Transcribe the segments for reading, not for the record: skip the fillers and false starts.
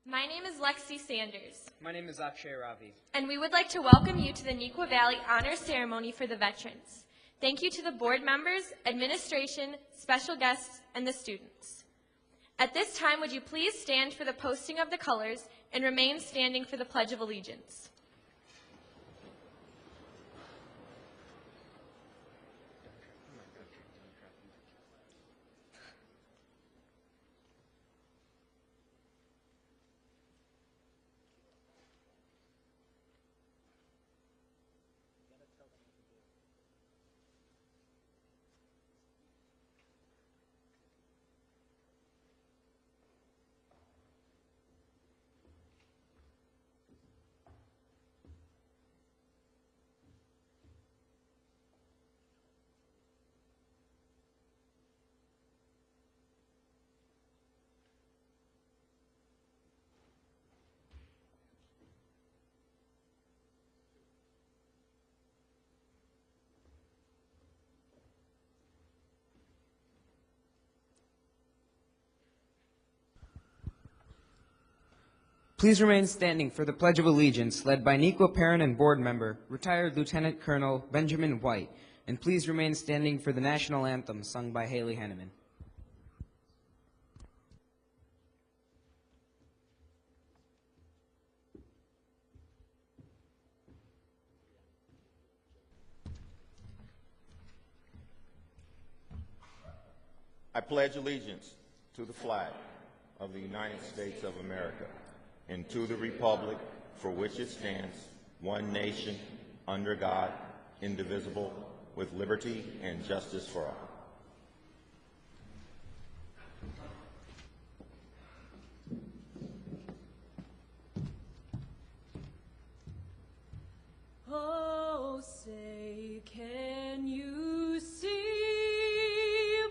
My name is Lexi Sanders, My name is Akshay Ravi. and we would like to welcome you to the Neuqua Valley Honor Ceremony for the veterans. Thank you to the board members, administration, special guests, and the students. At this time, would you please stand for the posting of the colors and remain standing for the Pledge of Allegiance? Please remain standing for the Pledge of Allegiance led by Neuqua parent and board member, retired Lieutenant Colonel Benjamin White, and please remain standing for the national anthem sung by Haley Henneman. I pledge allegiance to the flag of the United States of America and to the republic for which it stands, one nation, under God, indivisible, with liberty and justice for all. Oh, say, can you see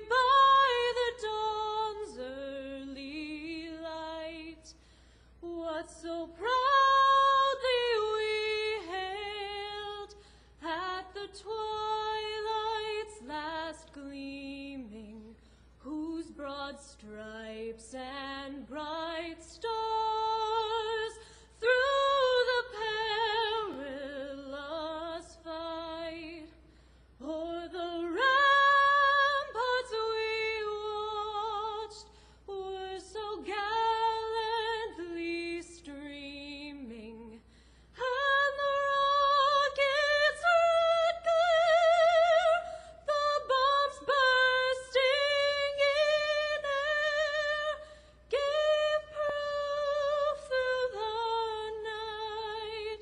by the dawn's early light what so proudly we hailed at the twilight's last gleaming, whose broad stripes and bright stars through the perilous fight o'er the ramparts we watched were so gallantly streaming, and the rocket's red glare, the bombs bursting in air, gave proof through the night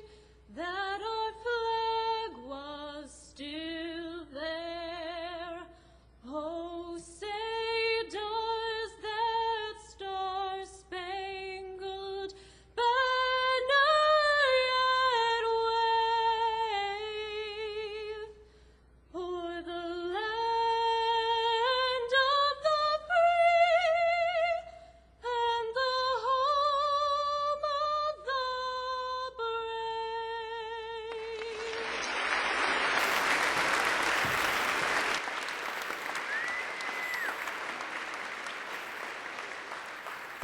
that our flag was still there. Oh, say does that star-spangled banner yet wave o'er the land of the free and the home of the brave?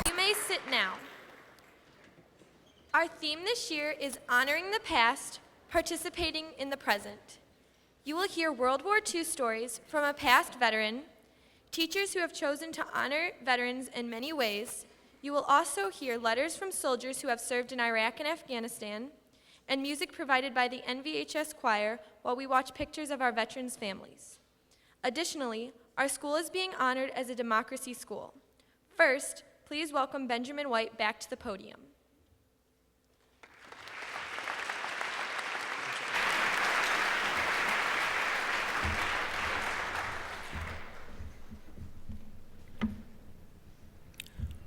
You may sit now. Our theme this year is honoring the past, participating in the present. You will hear World War II stories from a past veteran, teachers who have chosen to honor veterans in many ways. You will also hear letters from soldiers who have served in Iraq and Afghanistan, and music provided by the NVHS choir while we watch pictures of our veterans' families. Additionally, our school is being honored as a democracy school. First, please welcome Benjamin White back to the podium.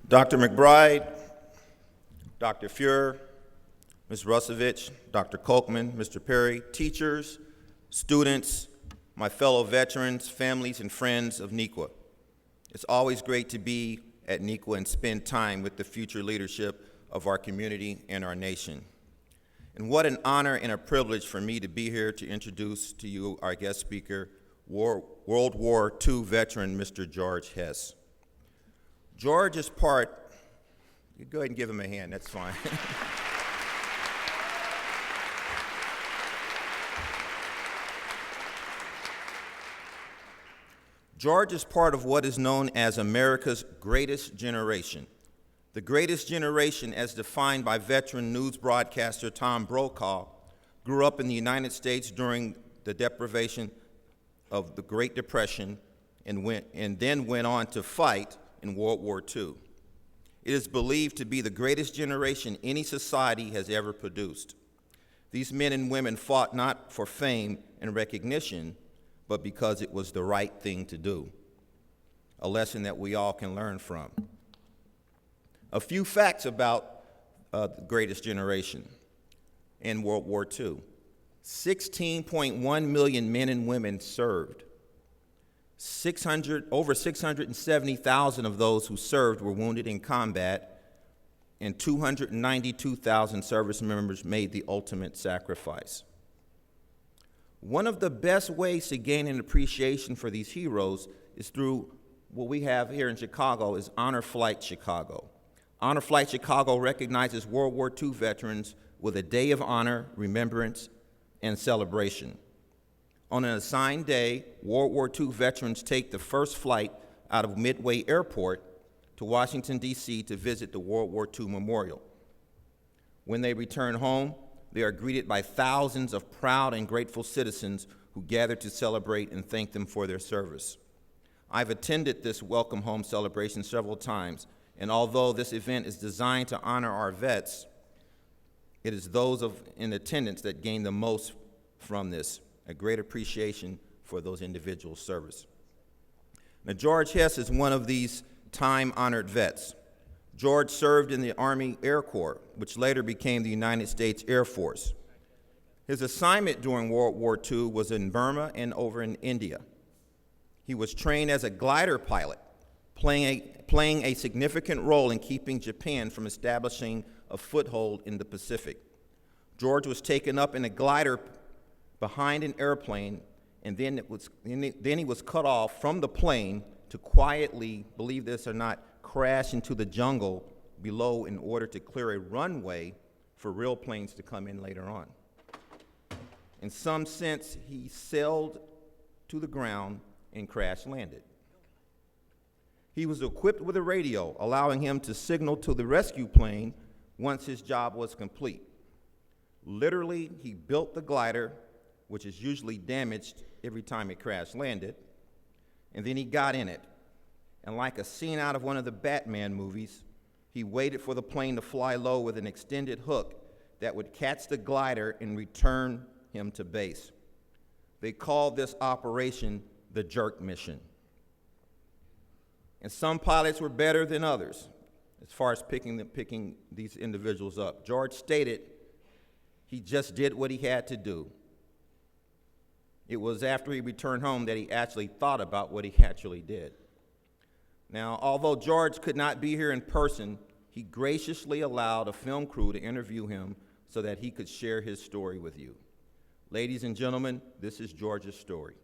Dr. McBride, Dr. Fuhrer, Ms. Rusovich, Dr. Kolkman, Mr. Perry, teachers, students, my fellow veterans, families, and friends of Neuqua. It's always great to be at Neuqua and spend time with the future leadership of our community and our nation. And what an honor and a privilege for me to be here to introduce to you our guest speaker, World War II veteran, Mr. George Hess. George is part You go ahead and give him a hand, that's fine. George is part of what is known as America's greatest generation. The greatest generation, as defined by veteran news broadcaster Tom Brokaw, grew up in the United States during the deprivation of the Great Depression and then went on to fight in World War II. It is believed to be the greatest generation any society has ever produced. These men and women fought not for fame and recognition, but because it was the right thing to do, a lesson that we all can learn from. A few facts about the greatest generation in World War II. 16.1 million men and women served. Over 670,000 of those who served were wounded in combat, and 292,000 service members made the ultimate sacrifice. One of the best ways to gain an appreciation for these heroes is through what we have here in Chicago is Honor Flight Chicago. Honor Flight Chicago recognizes World War II veterans with a day of honor, remembrance, and celebration. On an assigned day, World War II veterans take the first flight out of Midway Airport to Washington, D.C. to visit the World War II Memorial. When they return home, they are greeted by thousands of proud and grateful citizens who gather to celebrate and thank them for their service. I've attended this welcome home celebration several times, and although this event is designed to honor our vets, it is those in attendance that gain the most from this, a great appreciation for those individuals' service. Now, George Hess is one of these time-honored vets. George served in the Army Air Corps, which later became the United States Air Force. His assignment during World War II was in Burma and over in India. He was trained as a glider pilot, playing a significant role in keeping Japan from establishing a foothold in the Pacific. George was taken up in a glider behind an airplane, and then he was cut off from the plane to quietly, believe this or not, crash into the jungle below in order to clear a runway for real planes to come in later on. In some sense, he sailed to the ground and crash landed. He was equipped with a radio, allowing him to signal to the rescue plane once his job was complete. Literally, he built the glider, which is usually damaged every time it crash landed, and then he got in it. And like a scene out of one of the Batman movies, he waited for the plane to fly low with an extended hook that would catch the glider and return him to base. They called this operation the jerk mission. And some pilots were better than others as far as picking these individuals up. George stated he just did what he had to do. It was after he returned home that he actually thought about what he actually did. Now, although George could not be here in person, he graciously allowed a film crew to interview him so that he could share his story with you. Ladies and gentlemen, this is George's story.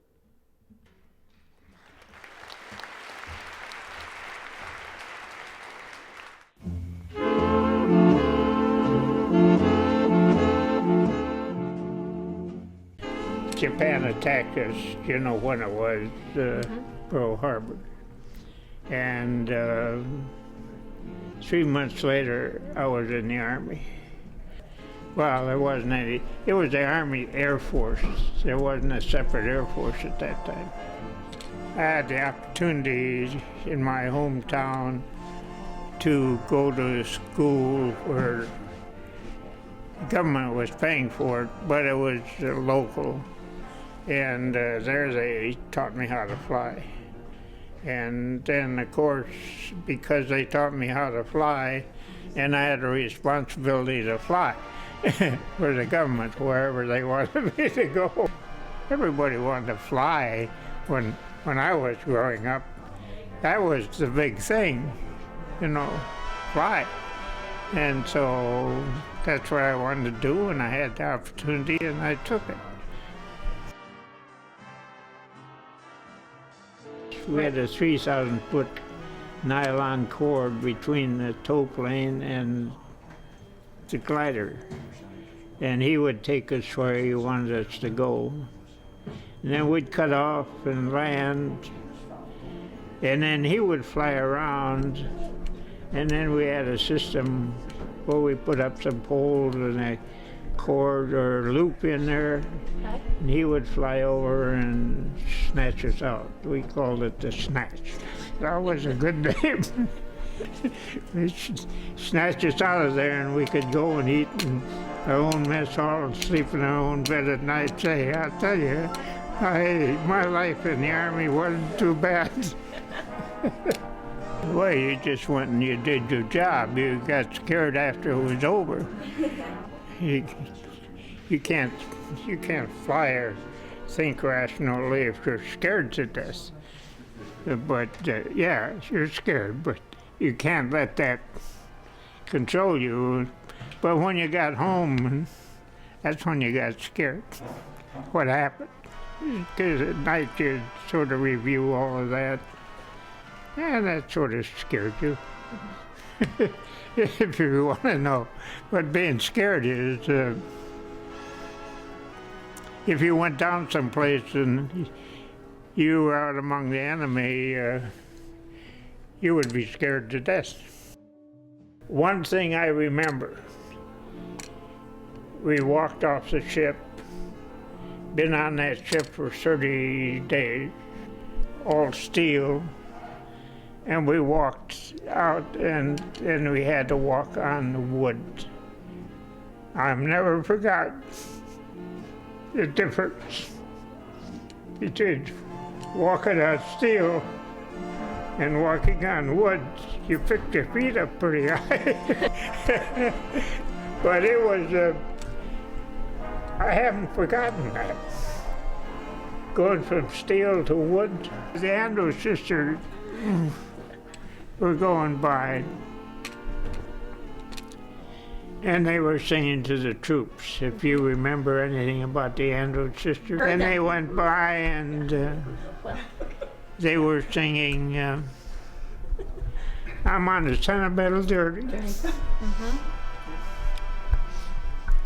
Japan attacked us, you know when it was, Pearl Harbor. And 3 months later, I was in the Army. Well, there wasn't any, it was the Army Air Force. There wasn't a separate Air Force at that time. I had the opportunity in my hometown to go to school where the government was paying for it, but it was local. And there they taught me how to fly. And then, of course, because they taught me how to fly, and I had a responsibility to fly for the government wherever they wanted me to go. Everybody wanted to fly when I was growing up. That was the big thing, you know, fly. And so that's what I wanted to do, and I had the opportunity, and I took it. We had a 3,000-foot nylon cord between the tow plane and the glider. And he would take us where he wanted us to go. And then we'd cut off and land. And then he would fly around. And then we had a system where we put up some poles and a cord or loop in there. And he would fly over and snatch us out. We called it the snatch. That was a good name. He snatched us out of there and we could go and eat in our own mess hall and sleep in our own bed at night. Say, I tell you, my life in the Army wasn't too bad. Well, you just went and you did your job. You got scared after it was over. You can't fly or think rationally if you're scared to death. But yeah, you're scared, but you can't let that control you. But when you got home, that's when you got scared. What happened? Because at night you sort of review all of that. And that sort of scared you. If you want to know what being scared is, if you went down someplace and you were out among the enemy, you would be scared to death. One thing I remember, we walked off the ship, been on that ship for 30 days, all steel, and we walked out and we had to walk on the wood. I've never forgotten the difference between walking on steel and walking on wood. You picked your feet up pretty high. But it was, I haven't forgotten that. Going from steel to wood. The Andrews sisters were going by, and they were singing to the troops, if you remember anything about the Andrews sisters. And they went by and they were singing, I'm on the sentimental journey.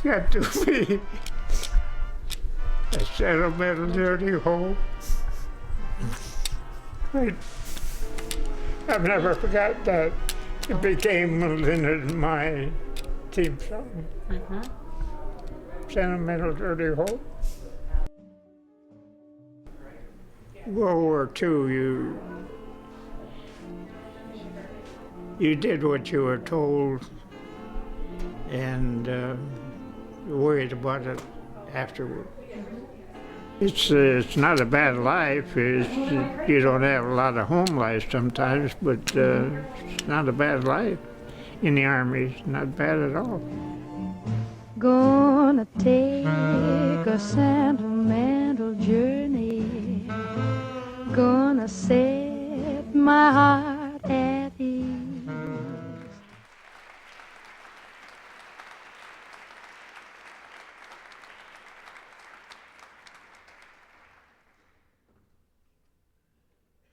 Got to be a sentimental journey home. I've never forgot that. It became my theme song. Sentimental journey home. World War II, you did what you were told and worried about it afterward. It's not a bad life. You don't have a lot of home life sometimes, but it's not a bad life in the Army. It's not bad at all. Gonna take a sentimental journey. Gonna set my heart at ease.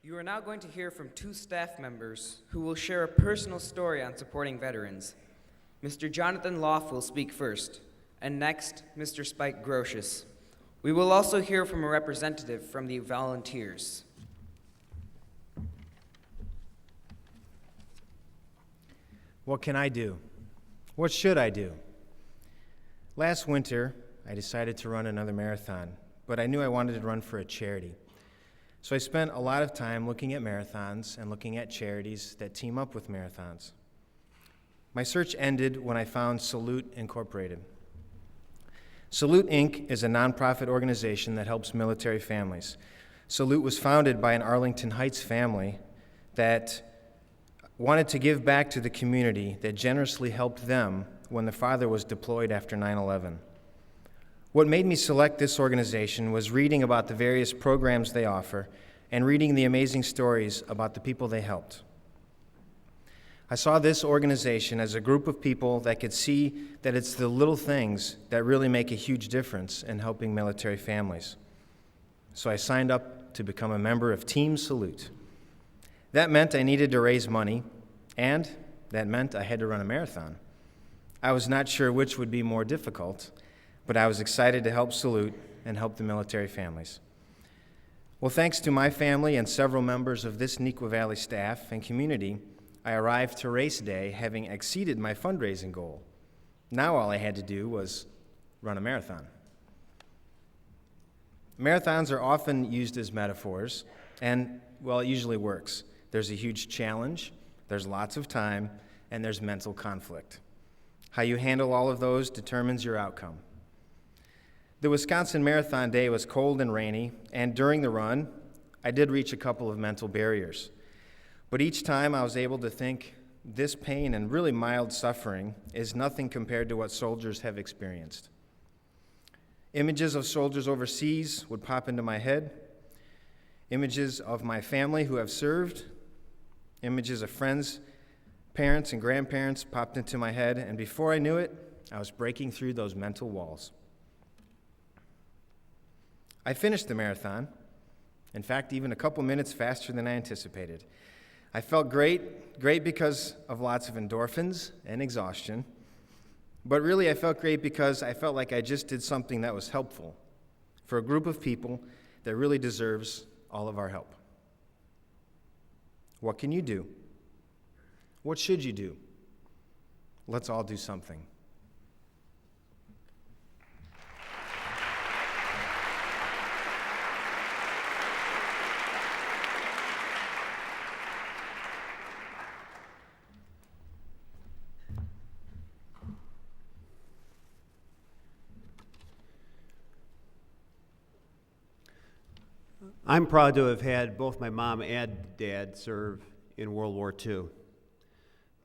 You are now going to hear from two staff members who will share a personal story on supporting veterans. Mr. Jonathan Loff will speak first, and next, Mr. Spike Grotius. We will also hear from a representative from the volunteers. What can I do? What should I do? Last winter, I decided to run another marathon, but I knew I wanted to run for a charity. So I spent a lot of time looking at marathons and looking at charities that team up with marathons. My search ended when I found Salute Incorporated. Salute Inc. is a nonprofit organization that helps military families. Salute was founded by an Arlington Heights family that wanted to give back to the community that generously helped them when the father was deployed after 9/11. What made me select this organization was reading about the various programs they offer and reading the amazing stories about the people they helped. I saw this organization as a group of people that could see that it's the little things that really make a huge difference in helping military families. So I signed up to become a member of Team Salute. That meant I needed to raise money, and that meant I had to run a marathon. I was not sure which would be more difficult, but I was excited to help Salute and help the military families. Well, thanks to my family and several members of this Neuqua Valley staff and community, I arrived to race day having exceeded my fundraising goal. Now all I had to do was run a marathon. Marathons are often used as metaphors, and, well, it usually works. There's a huge challenge, there's lots of time, and there's mental conflict. How you handle all of those determines your outcome. The Wisconsin Marathon Day was cold and rainy, and during the run, I did reach a couple of mental barriers. But each time I was able to think, this pain and really mild suffering is nothing compared to what soldiers have experienced. Images of soldiers overseas would pop into my head, images of my family who have served, images of friends, parents, and grandparents popped into my head, and before I knew it, I was breaking through those mental walls. I finished the marathon, in fact, even a couple minutes faster than I anticipated. I felt great because of lots of endorphins and exhaustion, but really I felt great because I felt like I just did something that was helpful for a group of people that really deserves all of our help. What can you do? What should you do? Let's all do something. I'm proud to have had both my mom and dad serve in World War II.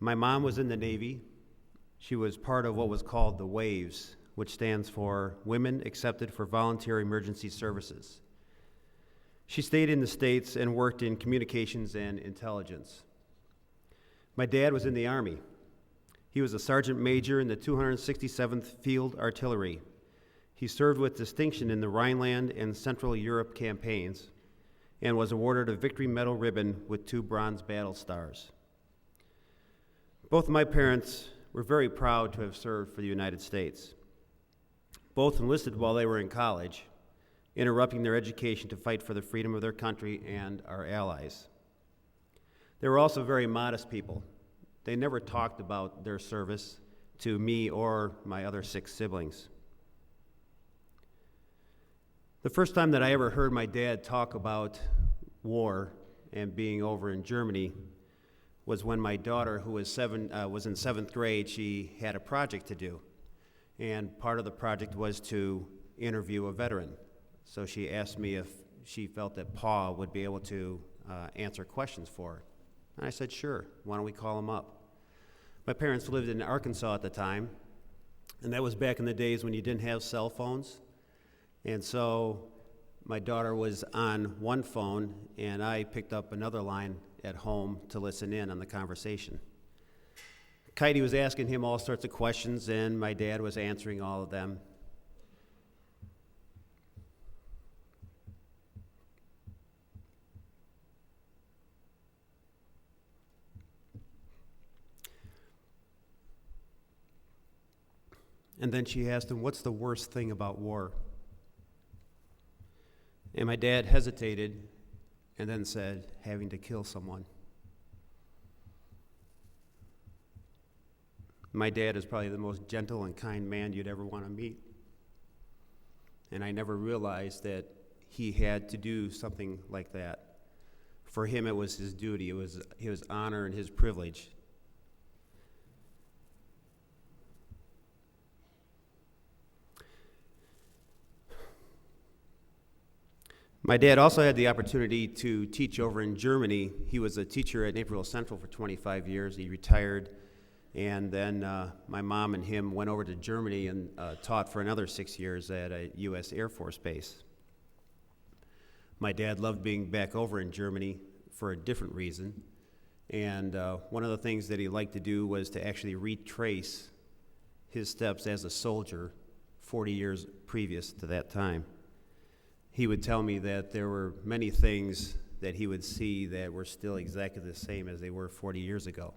My mom was in the Navy. She was part of what was called the WAVES, which stands for Women Accepted for Volunteer Emergency Services. She stayed in the States and worked in communications and intelligence. My dad was in the Army. He was a sergeant major in the 267th Field Artillery. He served with distinction in the Rhineland and Central Europe campaigns and was awarded a Victory Medal ribbon with 2 bronze battle stars. Both of my parents were very proud to have served for the United States. Both enlisted while they were in college, interrupting their education to fight for the freedom of their country and our allies. They were also very modest people. They never talked about their service to me or my other 6 siblings. The first time that I ever heard my dad talk about war and being over in Germany was when my daughter, who was in 7th grade, she had a project to do. And part of the project was to interview a veteran. So she asked me if she felt that Pa would be able to answer questions for her. And I said, sure, why don't we call him up? My parents lived in Arkansas at the time, and that was back in the days when you didn't have cell phones. And so my daughter was on one phone, and I picked up another line at home to listen in on the conversation. Kitey was asking him all sorts of questions, and my dad was answering all of them. And then she asked him, what's the worst thing about war? And my dad hesitated and then said, having to kill someone. My dad is probably the most gentle and kind man you'd ever want to meet. And I never realized that he had to do something like that. For him, it was his duty. It was his honor and his privilege. My dad also had the opportunity to teach over in Germany. He was a teacher at Naperville Central for 25 years. He retired, and then my mom and him went over to Germany and taught for another 6 years at a U.S. Air Force base. My dad loved being back over in Germany for a different reason, and one of the things that he liked to do was to actually retrace his steps as a soldier 40 years previous to that time. He would tell me that there were many things that he would see that were still exactly the same as they were 40 years ago.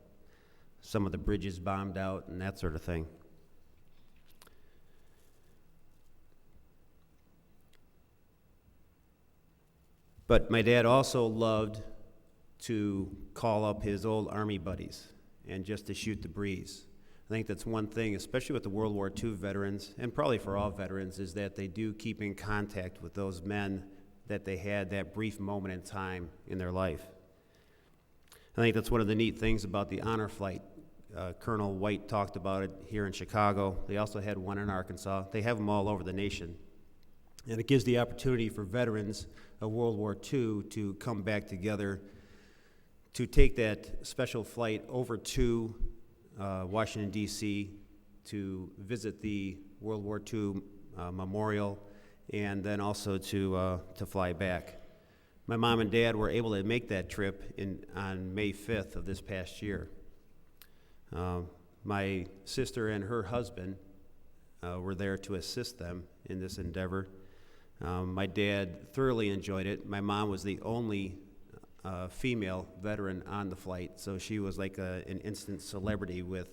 Some of the bridges bombed out and that sort of thing. But my dad also loved to call up his old Army buddies and just to shoot the breeze. I think that's one thing, especially with the World War II veterans, and probably for all veterans, is that they do keep in contact with those men that they had that brief moment in time in their life. I think that's one of the neat things about the honor flight. Colonel White talked about it here in Chicago. They also had one in Arkansas. They have them all over the nation. And it gives the opportunity for veterans of World War II to come back together to take that special flight over to Washington, D.C., to visit the World War II memorial, and then also to fly back. My mom and dad were able to make that trip on May 5th of this past year. My sister and her husband were there to assist them in this endeavor. My dad thoroughly enjoyed it. My mom was the only female veteran on the flight, so she was like an instant celebrity with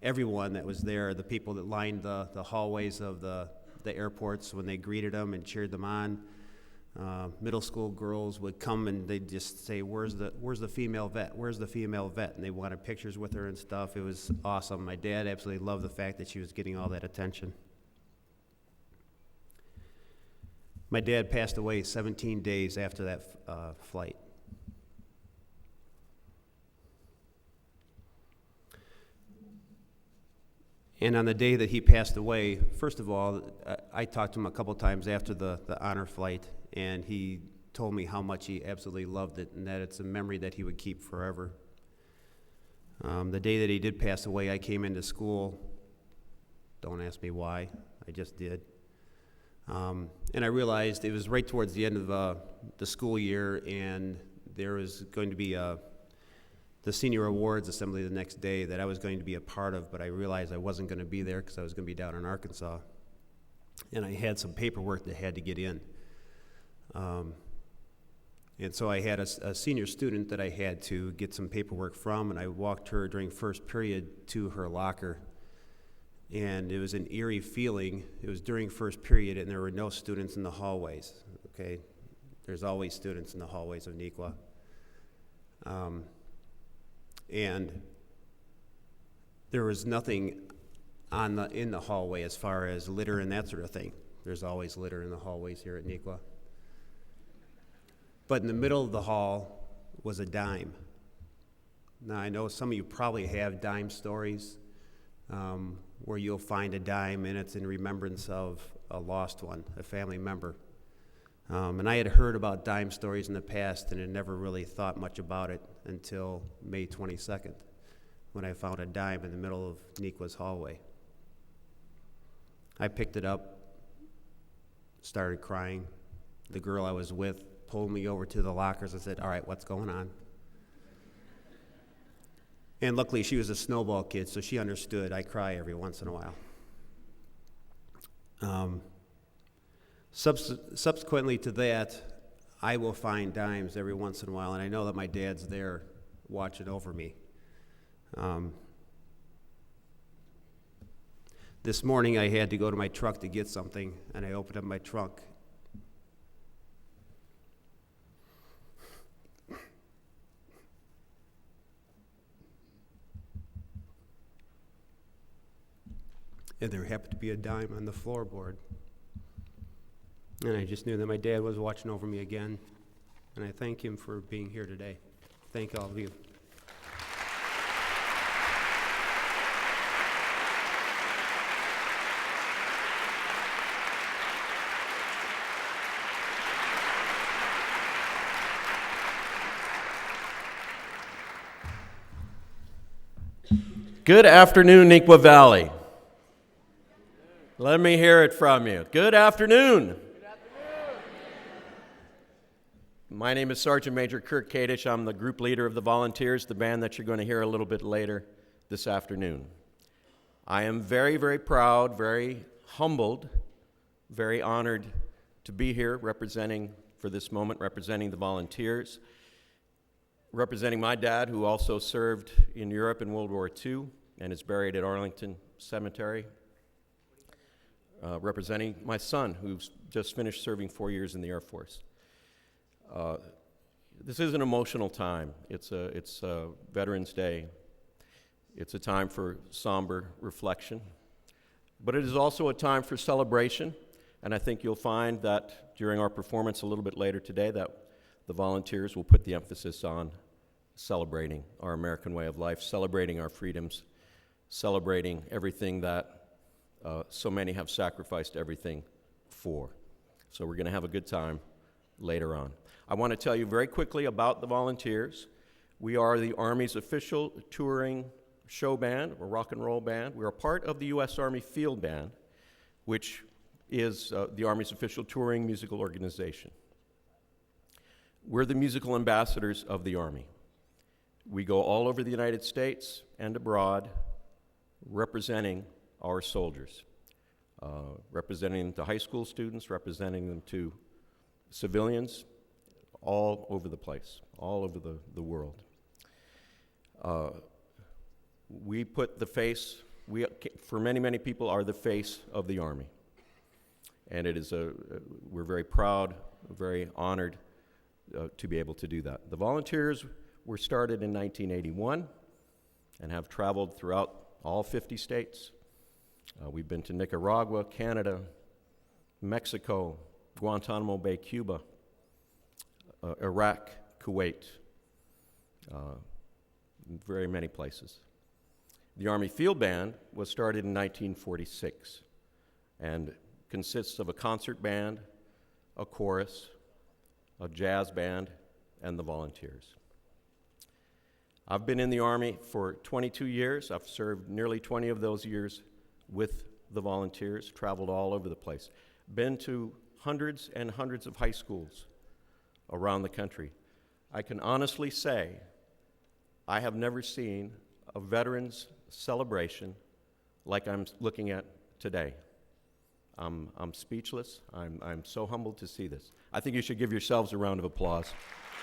everyone that was there, the people that lined the hallways of the airports when they greeted them and cheered them on. Middle school girls would come and they'd just say, where's the female vet? Where's the female vet? And they wanted pictures with her and stuff. It was awesome. My dad absolutely loved the fact that she was getting all that attention. My dad passed away 17 days after that flight. And on the day that he passed away, first of all, I talked to him a couple times after the honor flight, and he told me how much he absolutely loved it and that it's a memory that he would keep forever. The day that he did pass away, I came into school. Don't ask me why, I just did. And I realized it was right towards the end of the school year, and there was going to be the senior awards assembly the next day that I was going to be a part of, but I realized I wasn't going to be there because I was going to be down in Arkansas. And I had some paperwork that had to get in. And so I had a senior student that I had to get some paperwork from, and I walked her during first period to her locker. And it was an eerie feeling. It was during first period, and there were no students in the hallways, okay? There's always students in the hallways of Neuqua. And there was nothing in the hallway as far as litter and that sort of thing. There's always litter in the hallways here at Neuqua. But in the middle of the hall was a dime. Now, I know some of you probably have dime stories where you'll find a dime and it's in remembrance of a lost one, a family member. And I had heard about dime stories in the past and had never really thought much about it until May 22nd, when I found a dime in the middle of Neuqua's hallway. I picked it up, started crying. The girl I was with pulled me over to the lockers and said, "All right, what's going on?" And luckily, she was a snowball kid, so she understood. I cry every once in a while. Subsequently to that, I will find dimes every once in a while, and I know that my dad's there watching over me. This morning, I had to go to my truck to get something, and I opened up my trunk. And there happened to be a dime on the floorboard. And I just knew that my dad was watching over me again. And I thank him for being here today. Thank all of you. Good afternoon, Neuqua Valley. Let me hear it from you. Good afternoon. My name is Sergeant Major Kirk Kadish. I'm the group leader of the volunteers, the band that you're going to hear a little bit later this afternoon. I am very, very proud, very humbled, very honored to be here representing for this moment, representing the volunteers, representing my dad, who also served in Europe in World War II and is buried at Arlington Cemetery, representing my son, who's just finished serving 4 years in the Air Force. This is an emotional time. It's Veterans Day. It's a time for somber reflection, but it is also a time for celebration, and I think you'll find that during our performance a little bit later today that the volunteers will put the emphasis on celebrating our American way of life, celebrating our freedoms, celebrating everything that so many have sacrificed everything for. So we're going to have a good time later on. I want to tell you very quickly about the volunteers. We are the Army's official touring show band, or rock and roll band. We're a part of the U.S. Army Field Band, which is the Army's official touring musical organization. We're the musical ambassadors of the Army. We go all over the United States and abroad representing our soldiers, representing the high school students, representing them to civilians all over the place, all over the world. We put the face, for many, many people, are the face of the Army. And it is we're very proud, very honored to be able to do that. The volunteers were started in 1981 and have traveled throughout all 50 states. We've been to Nicaragua, Canada, Mexico, Guantanamo Bay, Cuba, Iraq, Kuwait, very many places. The Army Field Band was started in 1946 and consists of a concert band, a chorus, a jazz band, and the volunteers. I've been in the Army for 22 years. I've served nearly 20 of those years with the volunteers, traveled all over the place, been to hundreds and hundreds of high schools around the country. I can honestly say I have never seen a veterans celebration like I'm looking at today. I'm speechless. I'm so humbled to see this. I think you should give yourselves a round of applause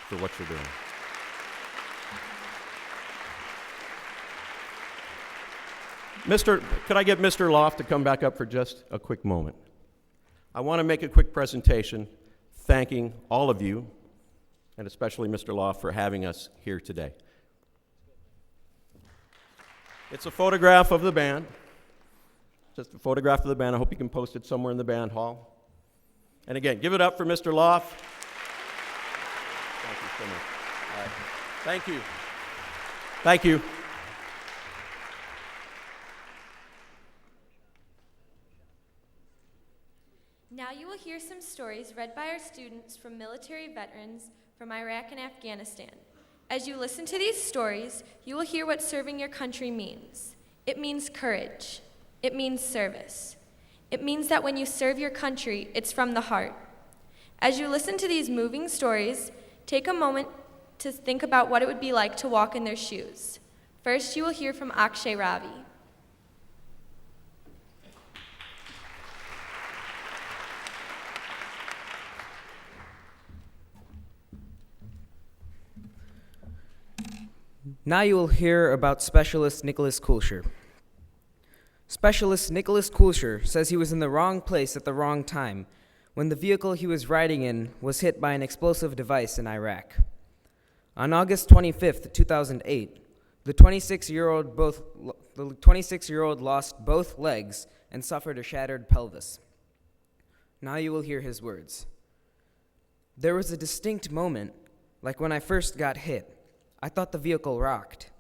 for what you're doing. Could I get Mr. Loft to come back up for just a quick moment? I want to make a quick presentation thanking all of you, and especially Mr. Loft, for having us here today. It's a photograph of the band. Just a photograph of the band. I hope you can post it somewhere in the band hall. And again, give it up for Mr. Loft. Thank you so much. All right. Thank you. Thank you. Now you will hear some stories read by our students from military veterans from Iraq and Afghanistan. As you listen to these stories, you will hear what serving your country means. It means courage. It means service. It means that when you serve your country, it's from the heart. As you listen to these moving stories, take a moment to think about what it would be like to walk in their shoes. First, you will hear from Akshay Ravi. Now you will hear about Specialist Nicholas Coulcher. Specialist Nicholas Coulcher says he was in the wrong place at the wrong time when the vehicle he was riding in was hit by an explosive device in Iraq. On August 25th, 2008, the 26-year-old lost both legs and suffered a shattered pelvis. Now you will hear his words. There was a distinct moment, like when I first got hit. I thought the vehicle rocked,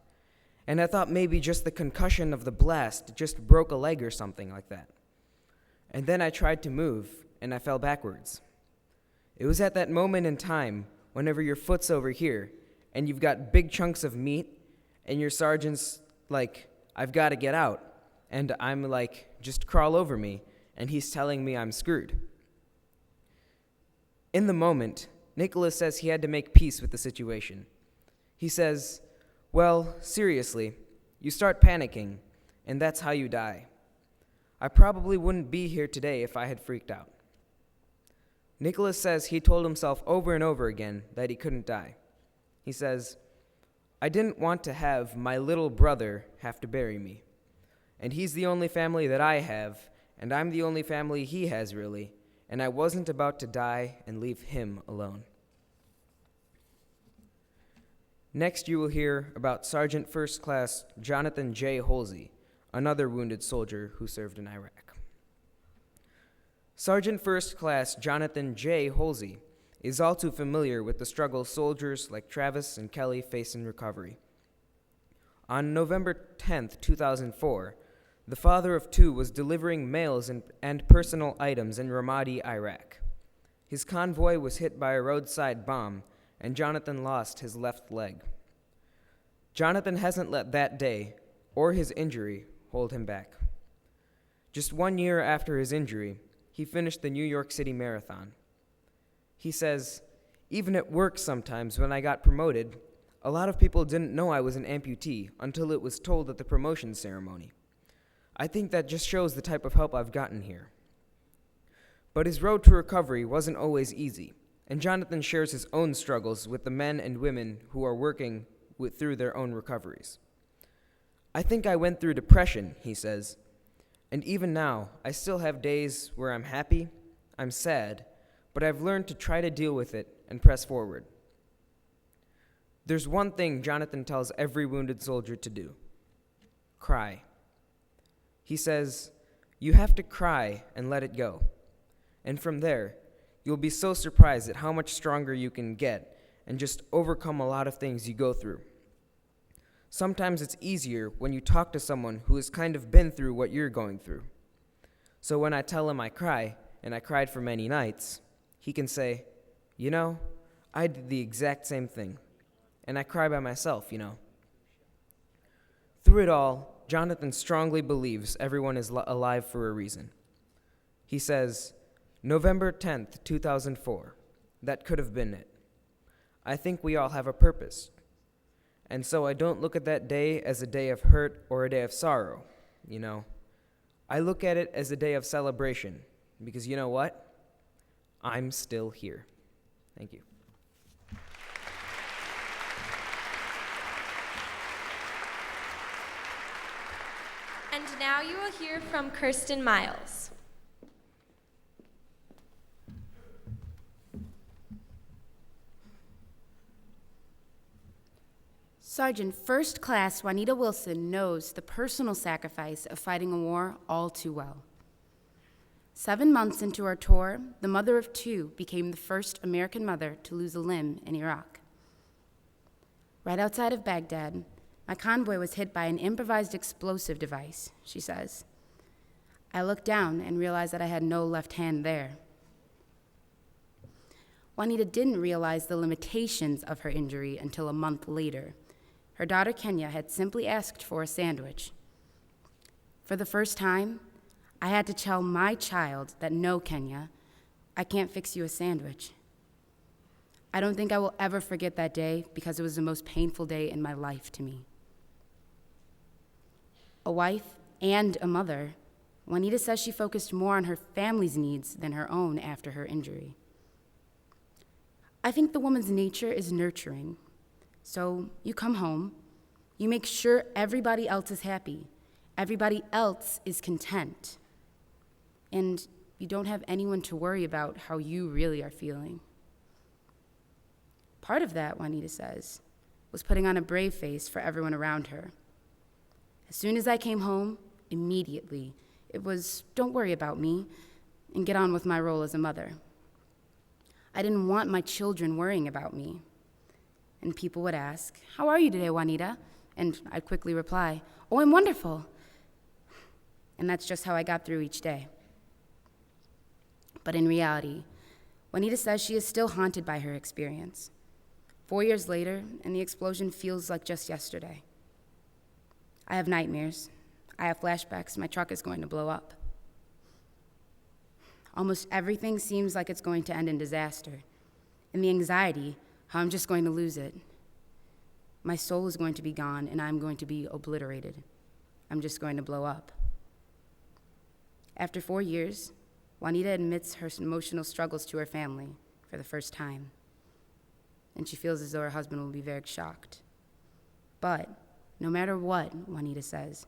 and I thought maybe just the concussion of the blast just broke a leg or something like that. And then I tried to move, and I fell backwards. It was at that moment in time, whenever your foot's over here, and you've got big chunks of meat, and your sergeant's like, I've got to get out, and I'm like, just crawl over me, and he's telling me I'm screwed. In the moment, Nicholas says he had to make peace with the situation. He says, well, seriously, you start panicking, and that's how you die. I probably wouldn't be here today if I had freaked out. Nicholas says he told himself over and over again that he couldn't die. He says, "I didn't want to have my little brother have to bury me. And he's the only family that I have, and I'm the only family he has, really, and I wasn't about to die and leave him alone." Next, you will hear about Sergeant First Class Jonathan J. Holsey, another wounded soldier who served in Iraq. Sergeant First Class Jonathan J. Holsey is all too familiar with the struggles soldiers like Travis and Kelly face in recovery. On November 10th, 2004, the father of two was delivering mails and personal items in Ramadi, Iraq. His convoy was hit by a roadside bomb, and Jonathan lost his left leg. Jonathan hasn't let that day or his injury hold him back. Just 1 year after his injury, he finished the New York City Marathon. He says, "Even at work sometimes when I got promoted, a lot of people didn't know I was an amputee until it was told at the promotion ceremony. I think that just shows the type of help I've gotten here." But his road to recovery wasn't always easy, and Jonathan shares his own struggles with the men and women who are working through their own recoveries. "I think I went through depression," he says, "and even now, I still have days where I'm happy, I'm sad, but I've learned to try to deal with it and press forward." There's one thing Jonathan tells every wounded soldier to do: cry. He says, "You have to cry and let it go. And from there, you'll be so surprised at how much stronger you can get and just overcome a lot of things you go through. Sometimes it's easier when you talk to someone who has kind of been through what you're going through. So when I tell him I cry, and I cried for many nights, he can say, 'You know, I did the exact same thing, and I cry by myself, you know.'" Through it all, Jonathan strongly believes everyone is alive for a reason. He says, "November 10th, 2004, that could have been it. I think we all have a purpose. And so I don't look at that day as a day of hurt or a day of sorrow, you know. I look at it as a day of celebration, because you know what? I'm still here." Thank you. And now you will hear from Kirsten Miles. Sergeant First Class Juanita Wilson knows the personal sacrifice of fighting a war all too well. 7 months into our tour, the mother of two became the first American mother to lose a limb in Iraq. Right outside of Baghdad, my convoy was hit by an improvised explosive device, she says. I looked down and realized that I had no left hand there. Juanita didn't realize the limitations of her injury until a month later. Her daughter Kenya had simply asked for a sandwich. For the first time, I had to tell my child that no, Kenya, I can't fix you a sandwich. I don't think I will ever forget that day because it was the most painful day in my life to me. A wife and a mother, Juanita says she focused more on her family's needs than her own after her injury. I think the woman's nature is nurturing. So you come home, you make sure everybody else is happy, everybody else is content, and you don't have anyone to worry about how you really are feeling. Part of that, Juanita says, was putting on a brave face for everyone around her. As soon as I came home, immediately, it was, don't worry about me, and get on with my role as a mother. I didn't want my children worrying about me. And people would ask, "How are you today, Juanita?" And I'd quickly reply, "Oh, I'm wonderful." And that's just how I got through each day. But in reality, Juanita says she is still haunted by her experience. 4 years later, and the explosion feels like just yesterday. I have nightmares. I have flashbacks. My truck is going to blow up. Almost everything seems like it's going to end in disaster. And the anxiety, how I'm just going to lose it. My soul is going to be gone, and I'm going to be obliterated. I'm just going to blow up. After 4 years, Juanita admits her emotional struggles to her family for the first time, and she feels as though her husband will be very shocked. But no matter what, Juanita says,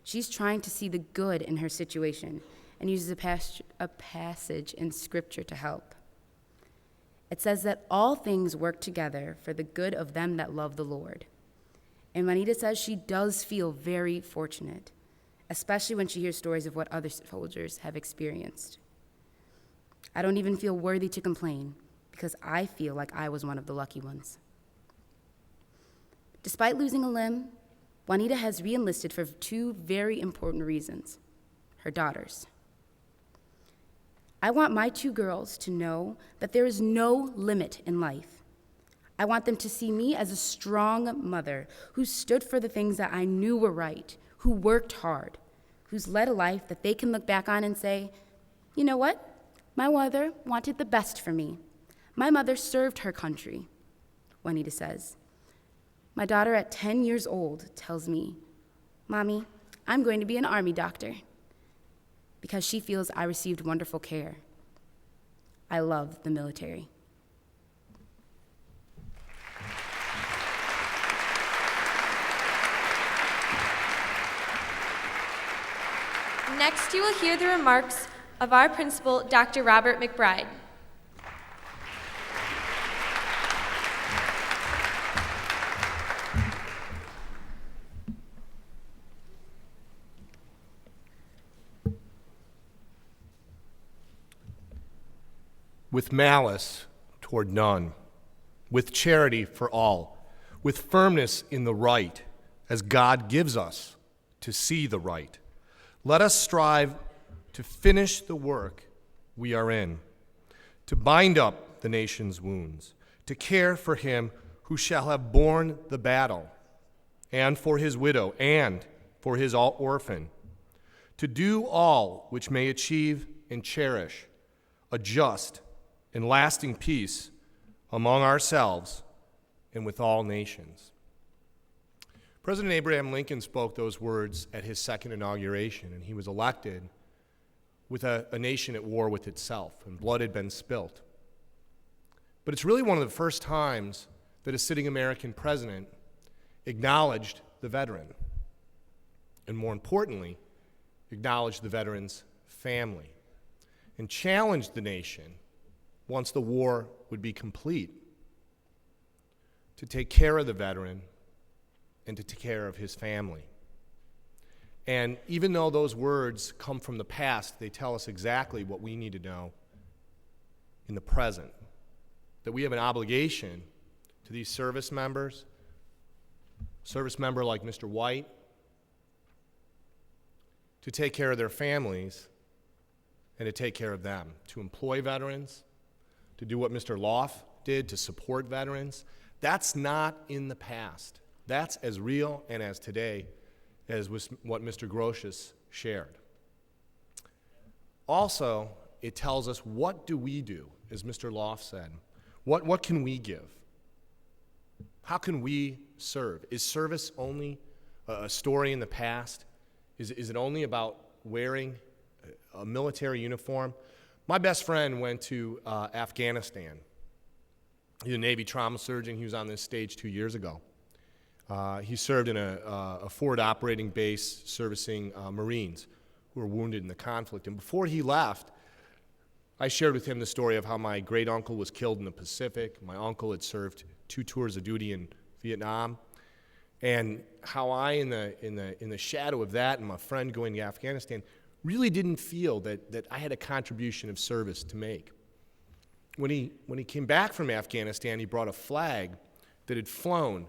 she's trying to see the good in her situation and uses a passage in Scripture to help. It says that all things work together for the good of them that love the Lord. And Juanita says she does feel very fortunate, especially when she hears stories of what other soldiers have experienced. I don't even feel worthy to complain because I feel like I was one of the lucky ones. Despite losing a limb, Juanita has re-enlisted for two very important reasons: her daughters. I want my two girls to know that there is no limit in life. I want them to see me as a strong mother who stood for the things that I knew were right, who worked hard, who's led a life that they can look back on and say, you know what? My mother wanted the best for me. My mother served her country, Juanita says. My daughter at 10 years old tells me, Mommy, I'm going to be an Army doctor, because she feels I received wonderful care. I love the military. Next, you will hear the remarks of our principal, Dr. Robert McBride. With malice toward none, with charity for all, with firmness in the right, as God gives us to see the right. Let us strive to finish the work we are in, to bind up the nation's wounds, to care for him who shall have borne the battle, and for his widow, and for his orphan, to do all which may achieve and cherish a just and lasting peace among ourselves and with all nations. President Abraham Lincoln spoke those words at his second inauguration, and he was elected with a nation at war with itself, and blood had been spilt. But it's really one of the first times that a sitting American president acknowledged the veteran, and more importantly, acknowledged the veteran's family, and challenged the nation, once the war would be complete, to take care of the veteran and to take care of his family. And even though those words come from the past, they tell us exactly what we need to know in the present, that we have an obligation to these service members, service member like Mr. White, to take care of their families and to take care of them, to employ veterans, to do what Mr. Loff did to support veterans. That's not in the past. That's as real and as today as was what Mr. Grotius shared. Also, it tells us, what do we do, as Mr. Loff said? What can we give? How can we serve? Is service only a story in the past? Is it only about wearing a military uniform? My best friend went to Afghanistan. He's a Navy trauma surgeon. He was on this stage 2 years ago. He served in a forward operating base servicing Marines who were wounded in the conflict. And before he left, I shared with him the story of how my great uncle was killed in the Pacific. My uncle had served 2 tours of duty in Vietnam, and how I, in the shadow of that, and my friend going to Afghanistan, really didn't feel that I had a contribution of service to make. When he came back from Afghanistan, he brought a flag that had flown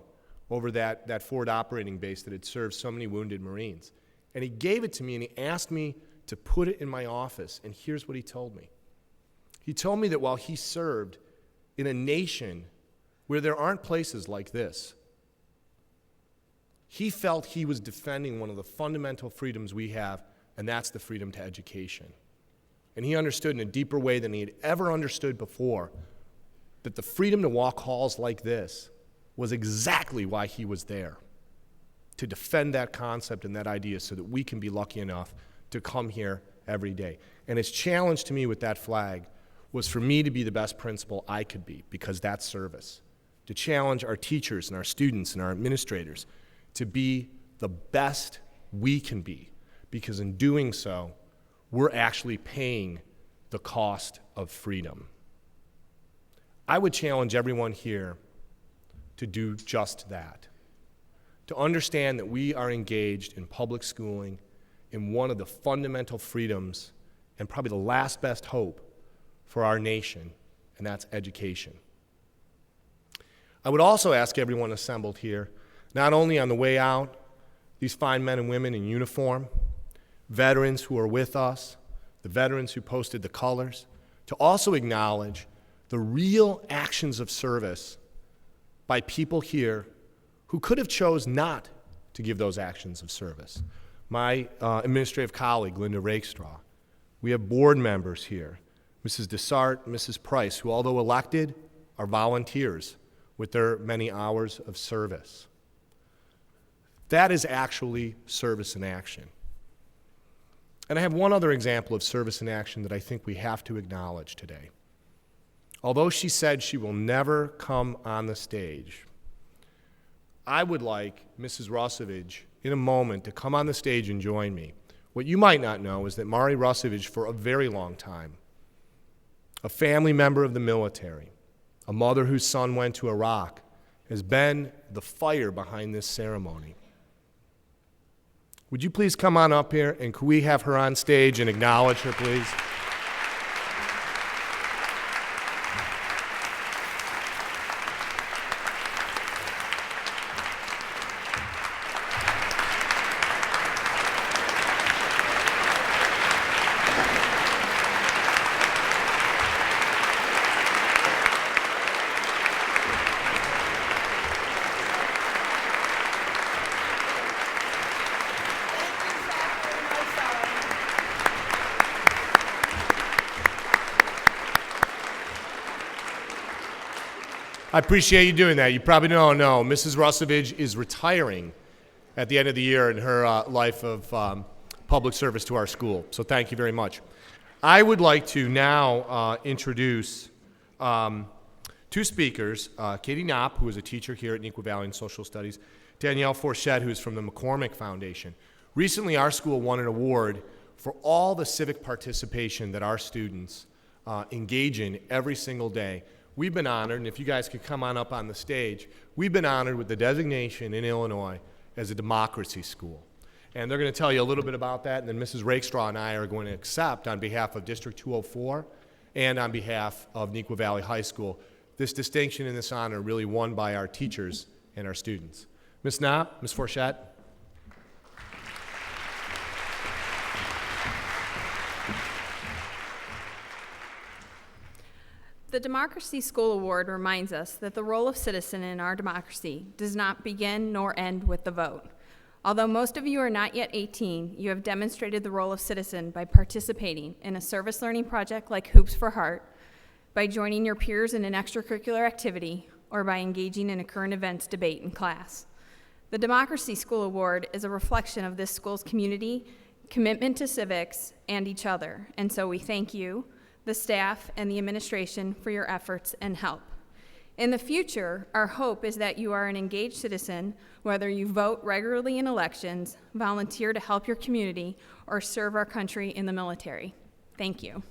over that forward operating base that had served so many wounded Marines. And he gave it to me, and he asked me to put it in my office, and here's what he told me. He told me that while he served in a nation where there aren't places like this, he felt he was defending one of the fundamental freedoms we have, and that's the freedom to education. And he understood in a deeper way than he had ever understood before that the freedom to walk halls like this was exactly why he was there, to defend that concept and that idea so that we can be lucky enough to come here every day. And his challenge to me with that flag was for me to be the best principal I could be, because that's service. To challenge our teachers and our students and our administrators to be the best we can be, because in doing so, we're actually paying the cost of freedom. I would challenge everyone here to do just that, to understand that we are engaged in public schooling in one of the fundamental freedoms and probably the last best hope for our nation, and that's education. I would also ask everyone assembled here, not only on the way out, these fine men and women in uniform, veterans who are with us, the veterans who posted the colors, to also acknowledge the real actions of service by people here who could have chose not to give those actions of service. My administrative colleague, Linda Rakestraw. We have board members here, Mrs. Dessart, Mrs. Price, who, although elected, are volunteers with their many hours of service. That is actually service in action. And I have one other example of service in action that I think we have to acknowledge today. Although she said she will never come on the stage, I would like Mrs. Rusevich in a moment to come on the stage and join me. What you might not know is that Mari Rusevich, for a very long time, a family member of the military, a mother whose son went to Iraq, has been the fire behind this ceremony. Would you please come on up here, and could we have her on stage and acknowledge her, please? I appreciate you doing that. You probably don't know, Mrs. Rusevich is retiring at the end of the year in her life of public service to our school. So thank you very much. I would like to now introduce two speakers, Katie Knopp, who is a teacher here at Neuqua Valley in Social Studies, Danielle Forchette, who is from the McCormick Foundation. Recently, our school won an award for all the civic participation that our students engage in every single day. We've been honored, and if you guys could come on up on the stage, we've been honored with the designation in Illinois as a democracy school. And they're going to tell you a little bit about that, and then Mrs. Rakestraw and I are going to accept on behalf of District 204 and on behalf of Neuqua Valley High School this distinction and this honor really won by our teachers and our students. Ms. Knopp, Ms. Forchette. The Democracy School Award reminds us that the role of citizen in our democracy does not begin nor end with the vote. Although most of you are not yet 18, you have demonstrated the role of citizen by participating in a service learning project like Hoops for Heart, by joining your peers in an extracurricular activity, or by engaging in a current events debate in class. The Democracy School Award is a reflection of this school's community, commitment to civics, and each other, and so we thank you, the staff, and the administration for your efforts and help. In the future, our hope is that you are an engaged citizen, whether you vote regularly in elections, volunteer to help your community, or serve our country in the military. Thank you.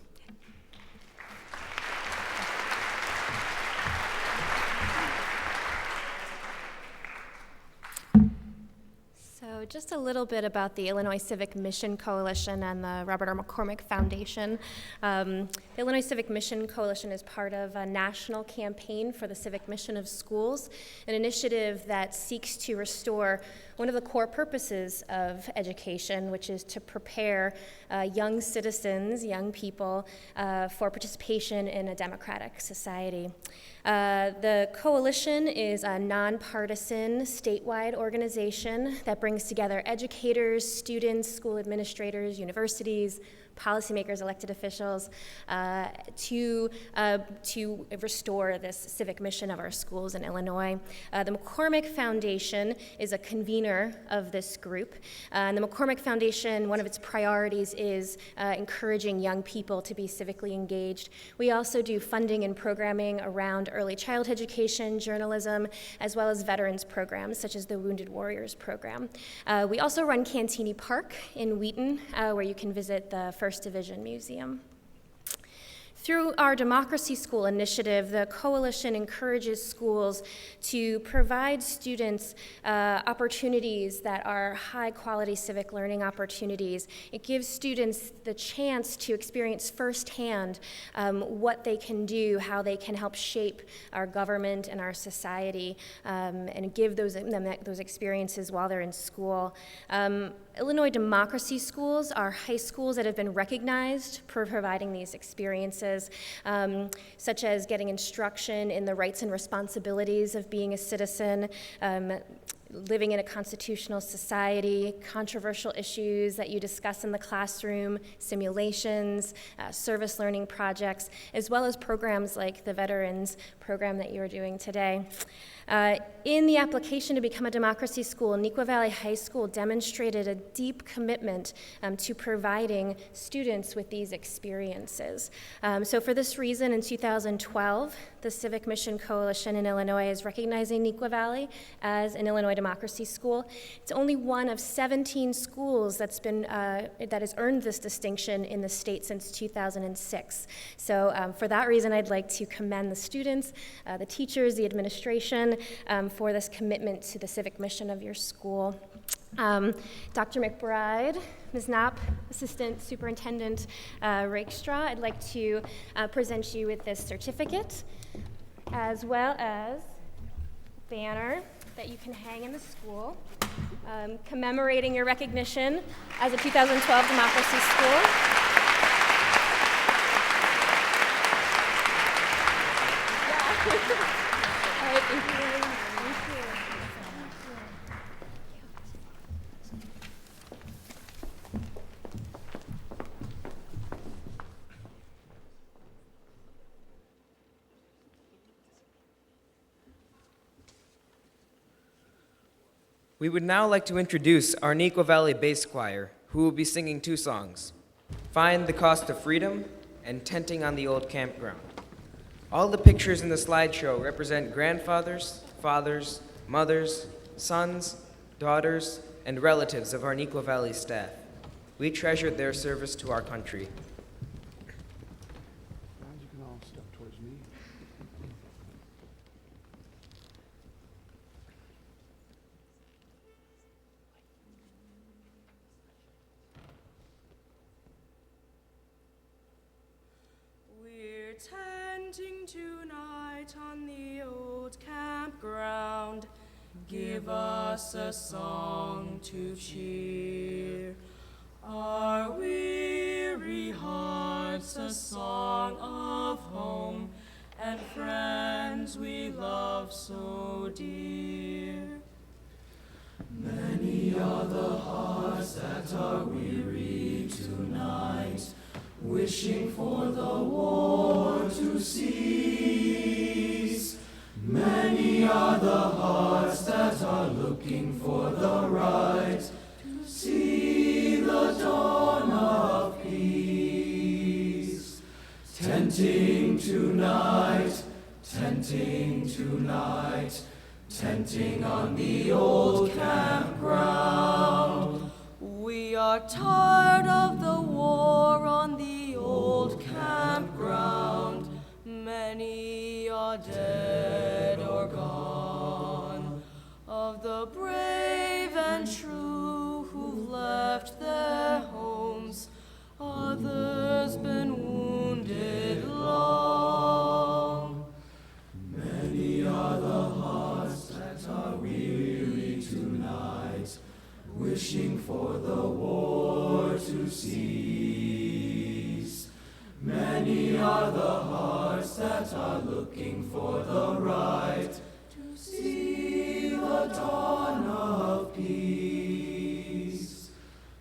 So just a little bit about the Illinois Civic Mission Coalition and the Robert R. McCormick Foundation. The Illinois Civic Mission Coalition is part of a national campaign for the civic mission of schools, an initiative that seeks to restore one of the core purposes of education, which is to prepare young citizens, young people, for participation in a democratic society. The coalition is a nonpartisan statewide organization that brings together educators, students, school administrators, universities, policymakers, elected officials, to restore this civic mission of our schools in Illinois. The McCormick Foundation is a convener pioneer of this group. And the McCormick Foundation, one of its priorities is encouraging young people to be civically engaged. We also do funding and programming around early childhood education, journalism, as well as veterans programs, such as the Wounded Warriors program. We also run Cantini Park in Wheaton, where you can visit the First Division Museum. Through our Democracy School initiative, the coalition encourages schools to provide students opportunities that are high-quality civic learning opportunities. It gives students the chance to experience firsthand what they can do, how they can help shape our government and our society, and give them those experiences while they're in school. Illinois Democracy Schools are high schools that have been recognized for providing these experiences, such as getting instruction in the rights and responsibilities of being a citizen, living in a constitutional society, controversial issues that you discuss in the classroom, simulations, service learning projects, as well as programs like the Veterans program that you are doing today. In the application to become a democracy school, Neuqua Valley High School demonstrated a deep commitment to providing students with these experiences. So for this reason, in 2012, the Civic Mission Coalition in Illinois is recognizing Neuqua Valley as an Illinois democracy school. It's only one of 17 schools that has earned this distinction in the state since 2006. So for that reason, I'd like to commend the students, the teachers, the administration, for this commitment to the civic mission of your school. Dr. McBride, Ms. Knapp, Assistant Superintendent Rakestraw, I'd like to present you with this certificate, as well as a banner that you can hang in the school, commemorating your recognition as a 2012 Democracy School. All right, thank you very much. Thank you. We would now like to introduce our Neuqua Valley Bass Choir, who will be singing two songs, Find the Cost of Freedom and Tenting on the Old Campground. All the pictures in the slideshow represent grandfathers, fathers, mothers, sons, daughters, and relatives of our Neuqua Valley staff. We treasure their service to our country. You can all step towards me. We're tenting tonight on the old campground. Give us a song to cheer our weary hearts, a song of home and friends we love so dear. Many are the hearts that are weary tonight, wishing for the war to cease. Many are the hearts that are looking for the right to see the dawn of peace. Tenting tonight, tenting tonight, tenting on the old campground. We are tired of the war on the old campground. Many are dead or gone. Of the brave and true who've left their homes, others been wounded long. Many are the hearts that are weary tonight, wishing for the war to cease. Many are the hearts that are looking for the right to see the dawn of peace.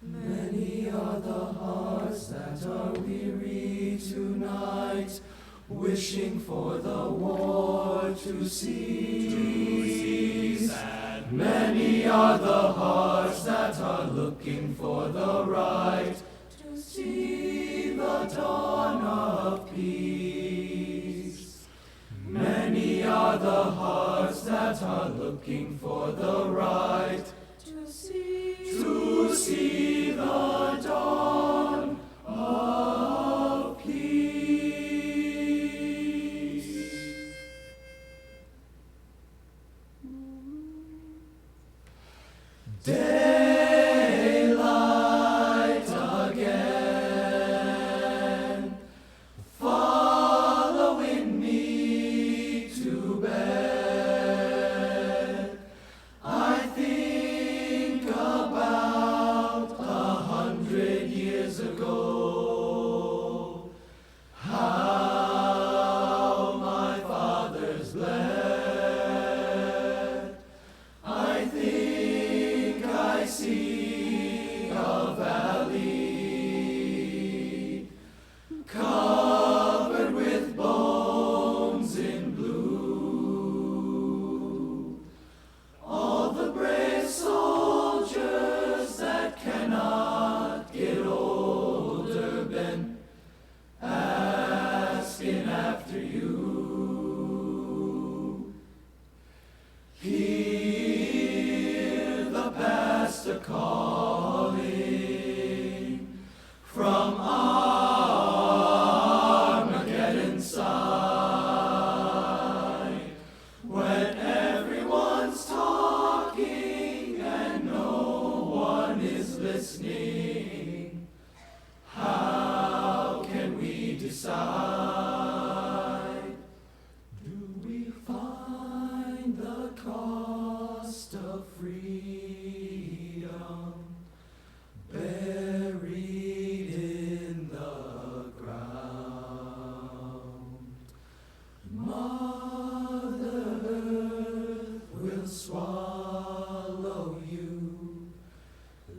Many are the hearts that are weary tonight, wishing for the war to cease. And Many are the hearts that are looking for the right to see the dawn of peace. Many are the hearts that are looking for the right to see the dawn of peace. Daylight again, following me to bed. I think about 100 years ago, how my fathers bled. I think I see a valley covered with bones in blue. All the brave soldiers that cannot get older been asking after you. Hear the pastor calling from Armageddon side, when everyone's talking and no one is listening. How can we decide? Do we find the cost of freedom buried in the ground? Mother Earth will swallow you.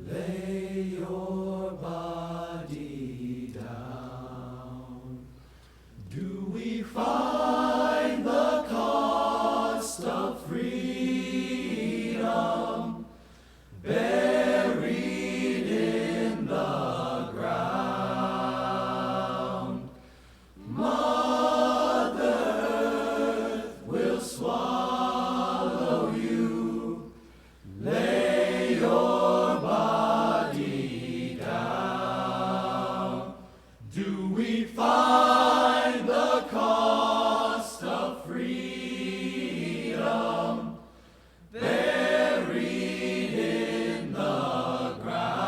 Lay your body down. Do we find the cost of freedom buried in the ground? Mother Earth will swallow you. Lay your body down. Do we find the cost of freedom buried in the ground?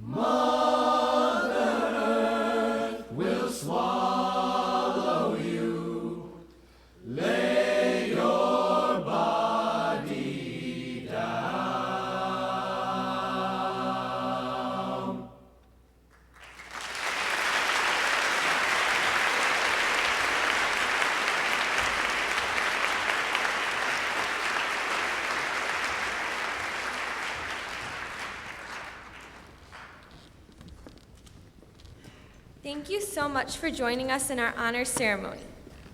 Mother Earth will swallow you. Lay your body down. Thank you so much for joining us in our honor ceremony.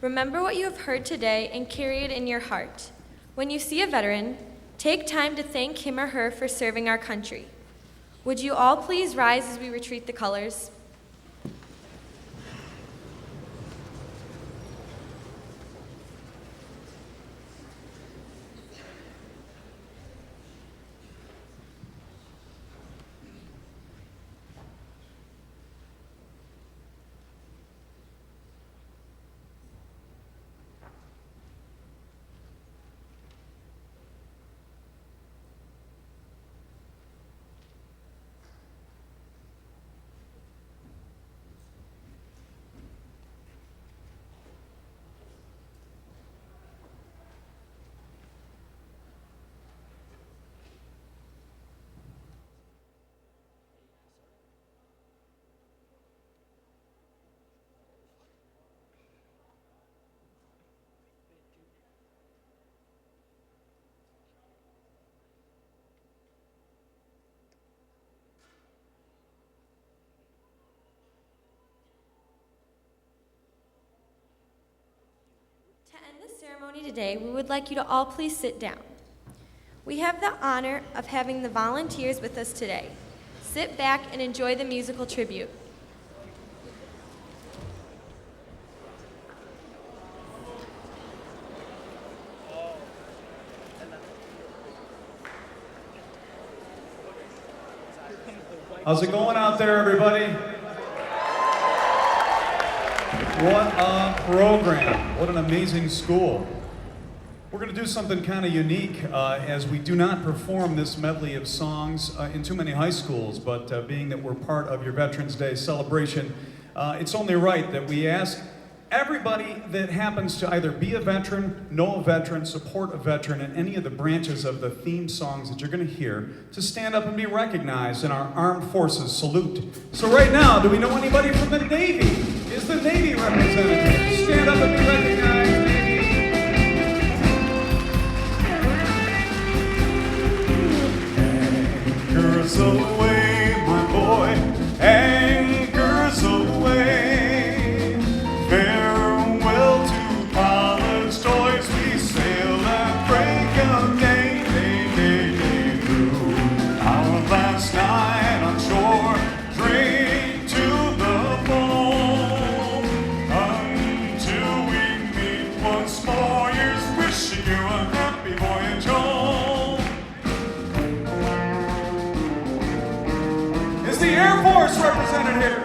Remember what you have heard today and carry it in your heart. When you see a veteran, take time to thank him or her for serving our country. Would you all please rise as we retreat the colors? ceremony today, we would like you to all please sit down. We have the honor of having the volunteers with us today. Sit back and enjoy the musical tribute. How's it going out there, everybody? What a program. What an amazing school. We're going to do something kind of unique as we do not perform this medley of songs in too many high schools, but being that we're part of your Veterans Day celebration, it's only right that we ask everybody that happens to either be a veteran, know a veteran, support a veteran in any of the branches of the theme songs that you're going to hear to stand up and be recognized in our Armed Forces salute. So right now, do we know anybody from the Navy? Is the Navy representative? Stand up and be recognized, Navy. Anchors away, my boy, anchors away. Farewell to college toys, we sail at break of day, through our last night on shore, drink to the bone, until we meet once more. Here's wishing you a happy voyage home. Is the Air Force represented here?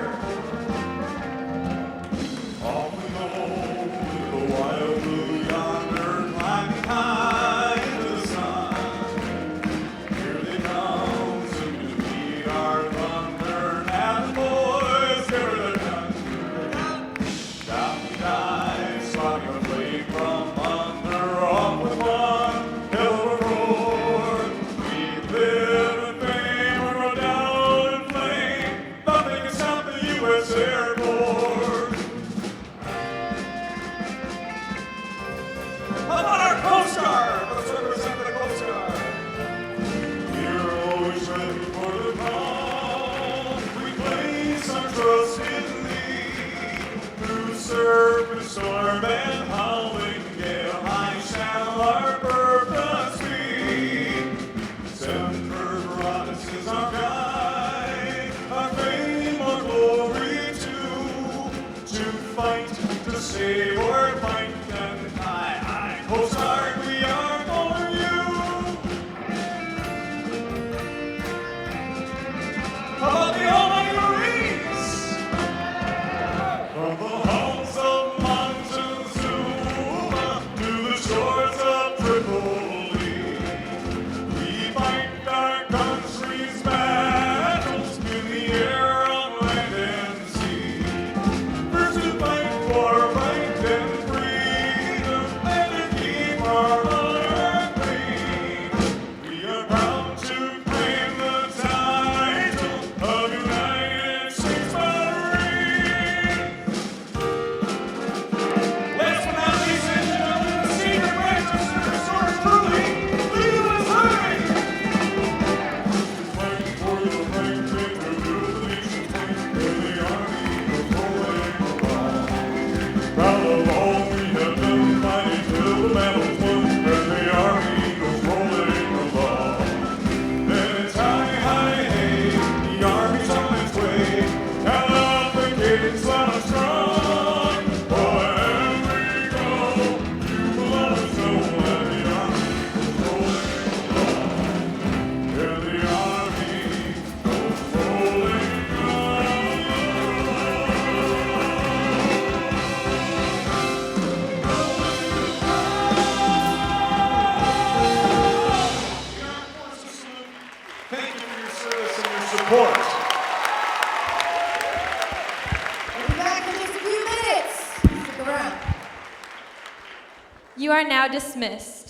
Surface, storm, and howling gale, high shall our purpose be. Semper Paratus is our guide, our fame, our glory to fight, to save or fight and die. Coast Guard, we are for you. How about the Almighty Marines? From the halls of Montezuma to the shores of Tripoli, we fight our country's battles in the air, on land and sea. First to fight for right and freedom, and to keep our honor clean. We are proud to claim the title of United States Marines. Last but not least, ladies and gentlemen, the senior branches of the sword truly, the USA. Fighting for the right thing to do, the nation fighting for the army goes rolling along. Proud of all we have done, fighting till the battle's won, and the army goes rolling along. And it's high, high, hey, the army's on its way, count out the kids on strong. Wherever we go, you will always know that the army goes rolling along. Yeah, the army goes rolling along. Thank you for your service and your support. We'll be back in just a few minutes. Stick around. You are now dismissed.